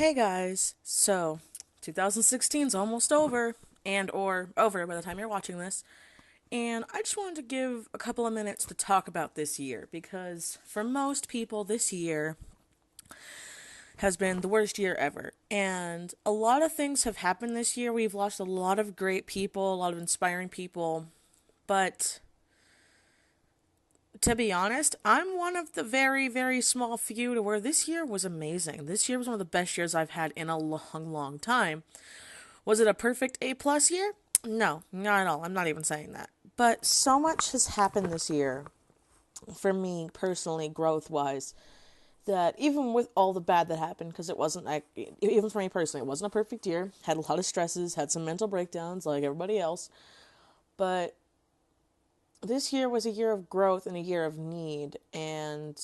Hey guys, so 2016 is almost over, or over by the time you're watching this, and I just wanted to give a couple of minutes to talk about this year because for most people, this year has been the worst year ever. And a lot of things have happened this year. We've lost a lot of great people, a lot of inspiring people, but to be honest, I'm one of the very, very small few to where this year was amazing. This year was one of the best years I've had in a long, long time. Was it a perfect A plus year? No, not at all. I'm not even saying that. But so much has happened this year for me personally, growth wise, that even with all the bad that happened, because it wasn't like, even for me personally, it wasn't a perfect year. Had a lot of stresses, had some mental breakdowns like everybody else. But this year was a year of growth and a year of need. And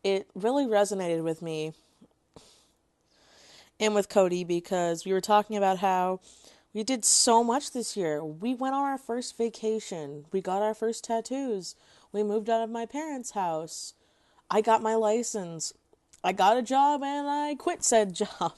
it really resonated with me and with Cody because we were talking about how we did so much this year. We went on our first vacation. We got our first tattoos. We moved out of my parents' house. I got my license. I got a job and I quit said job.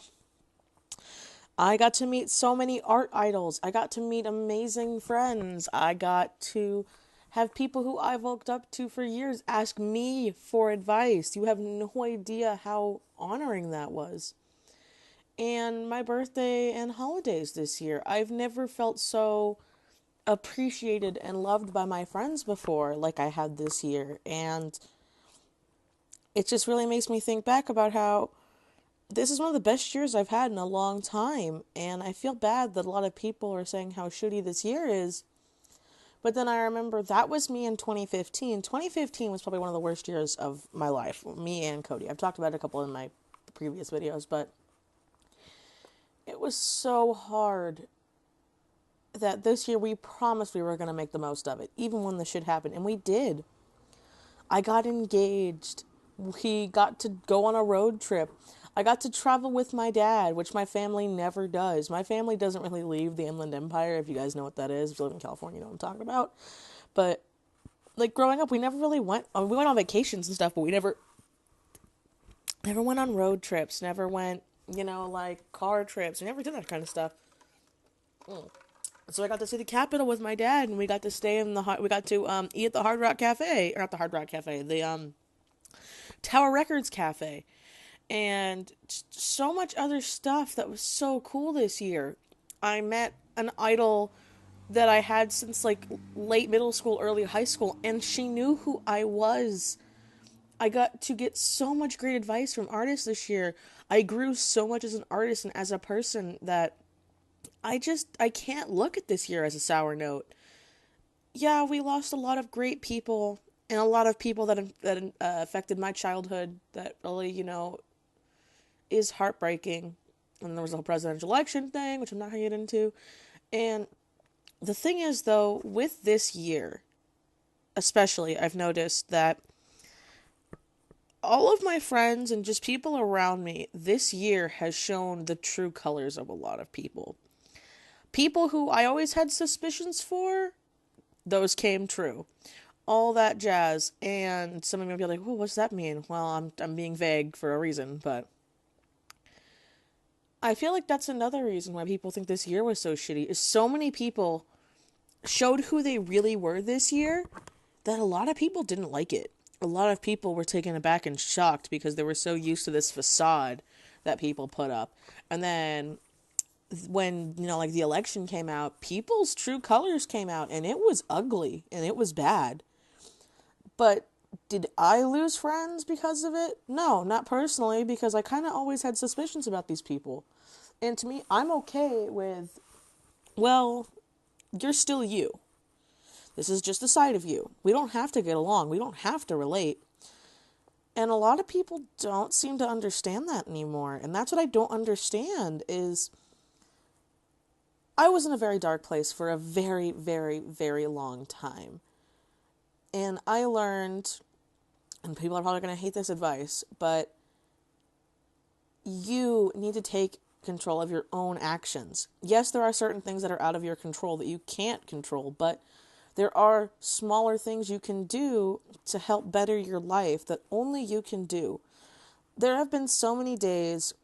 I got to meet so many art idols. I got to meet amazing friends. I got to have people who I've looked up to for years ask me for advice. You have no idea how honoring that was. And my birthday and holidays this year. I've never felt so appreciated and loved by my friends before like I had this year. And it just really makes me think back about how this is one of the best years I've had in a long time. And I feel bad that a lot of people are saying how shitty this year is. But then I remember that was me in 2015. 2015 was probably one of the worst years of my life. Me and Cody. I've talked about it a couple in my previous videos, but it was so hard that this year we promised we were going to make the most of it, even when the shit happened. And we did. I got engaged. We got to go on a road trip. I got to travel with my dad, which my family never does. My family doesn't really leave the Inland Empire, if you guys know what that is. If you live in California, you know what I'm talking about. But, like, growing up, we never really went... we went on vacations and stuff, but we never went on road trips. Never went, like, car trips. We never did that kind of stuff. So I got to see the Capitol with my dad, and we got to stay in we got to eat at the Hard Rock Cafe. Or not the Hard Rock Cafe, the Tower Records Cafe. And so much other stuff that was so cool this year. I met an idol that I had since like late middle school, early high school, and she knew who I was. I got to get so much great advice from artists this year. I grew so much as an artist and as a person that I can't look at this year as a sour note. Yeah, we lost a lot of great people and a lot of people that affected my childhood that really, is heartbreaking. And there was a whole presidential election thing, which I'm not going to get into. And the thing is, though, with this year, especially, I've noticed that all of my friends and just people around me this year has shown the true colors of a lot of people. People who I always had suspicions for, those came true. All that jazz. And some of you will be like, "Oh, what's that mean?" Well, I'm being vague for a reason, but I feel like that's another reason why people think this year was so shitty, is so many people showed who they really were this year that a lot of people didn't like it. A lot of people were taken aback and shocked because they were so used to this facade that people put up. And then when, like the election came out, people's true colors came out and it was ugly and it was bad. But did I lose friends because of it? No, not personally, because I kind of always had suspicions about these people. And to me, I'm okay with, well, you're still you. This is just a side of you. We don't have to get along. We don't have to relate. And a lot of people don't seem to understand that anymore. And that's what I don't understand is I was in a very dark place for a very, very, very long time. And I learned, and people are probably going to hate this advice, but you need to take control of your own actions. Yes, there are certain things that are out of your control that you can't control, but there are smaller things you can do to help better your life that only you can do. There have been so many days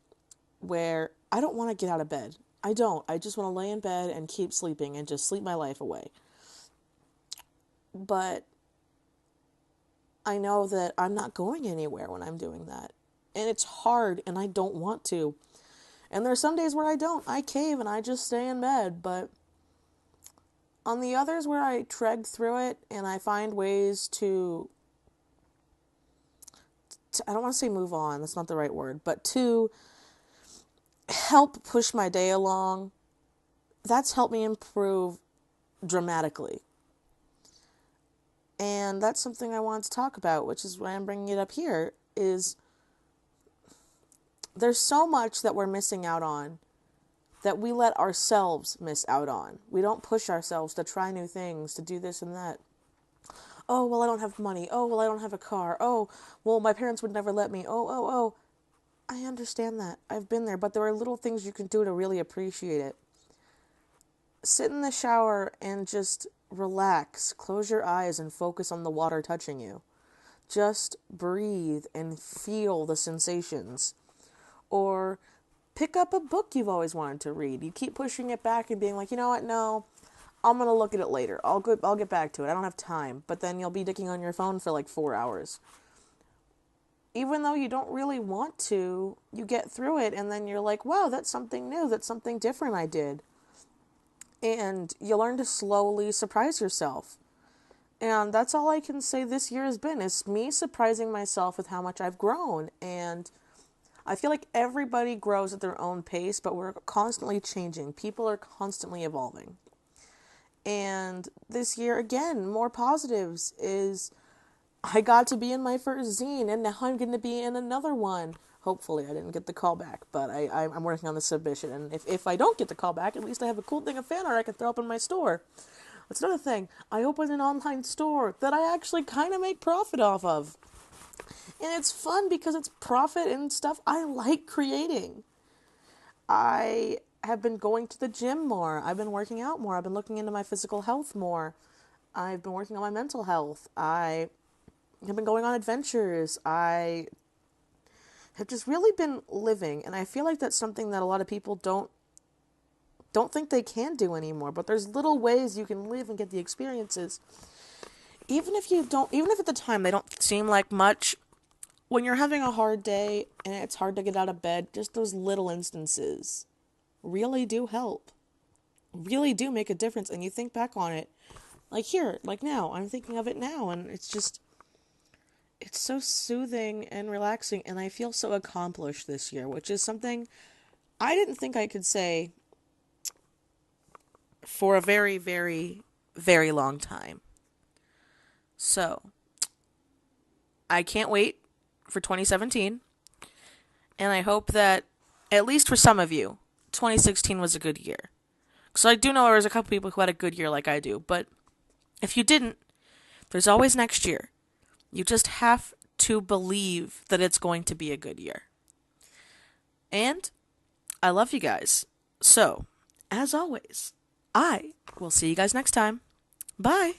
where I don't want to get out of bed. I don't. I just want to lay in bed and keep sleeping and just sleep my life away. But I know that I'm not going anywhere when I'm doing that. And it's hard and I don't want to. And there's some days where I don't. I cave and I just stay in bed. But on the others where I trek through it and I find ways to I don't want to say move on, that's not the right word, but to help push my day along, that's helped me improve dramatically. And that's something I wanted to talk about, which is why I'm bringing it up here, is there's so much that we're missing out on that we let ourselves miss out on. We don't push ourselves to try new things, to do this and that. Oh, well, I don't have money. Oh, well, I don't have a car. Oh, well, my parents would never let me. Oh. I understand that. I've been there, but there are little things you can do to really appreciate it. Sit in the shower and just relax. Close your eyes and focus on the water touching you. Just breathe and feel the sensations. Or pick up a book you've always wanted to read. You keep pushing it back and being like, you know what, no, I'm going to look at it later. I'll get back to it. I don't have time. But then you'll be dicking on your phone for like 4 hours. Even though you don't really want to, you get through it and then you're like, wow, that's something new. That's something different I did. And you learn to slowly surprise yourself. And that's all I can say this year has been, is me surprising myself with how much I've grown. And I feel like everybody grows at their own pace, but we're constantly changing. People are constantly evolving. And this year, again, more positives is I got to be in my first zine, and now I'm going to be in another one. Hopefully, I didn't get the call back, but I'm working on the submission. And if I don't get the call back, at least I have a cool thing of fan art I can throw up in my store. That's another thing. I opened an online store that I actually kind of make profit off of. And it's fun because it's profit and stuff I like creating. I have been going to the gym more. I've been working out more. I've been looking into my physical health more. I've been working on my mental health. I have been going on adventures. I have just really been living. And I feel like that's something that a lot of people don't think they can do anymore. But there's little ways you can live and get the experiences. Even if at the time they don't seem like much, when you're having a hard day and it's hard to get out of bed, just those little instances really do help. Really do make a difference. And you think back on it, like here, like now, I'm thinking of it now, and it's so soothing and relaxing, and I feel so accomplished this year, which is something I didn't think I could say for a very, very, very long time. So, I can't wait for 2017, and I hope that, at least for some of you, 2016 was a good year. So I do know there's a couple people who had a good year like I do, but if you didn't, there's always next year. You just have to believe that it's going to be a good year. And I love you guys. So, as always, I will see you guys next time. Bye.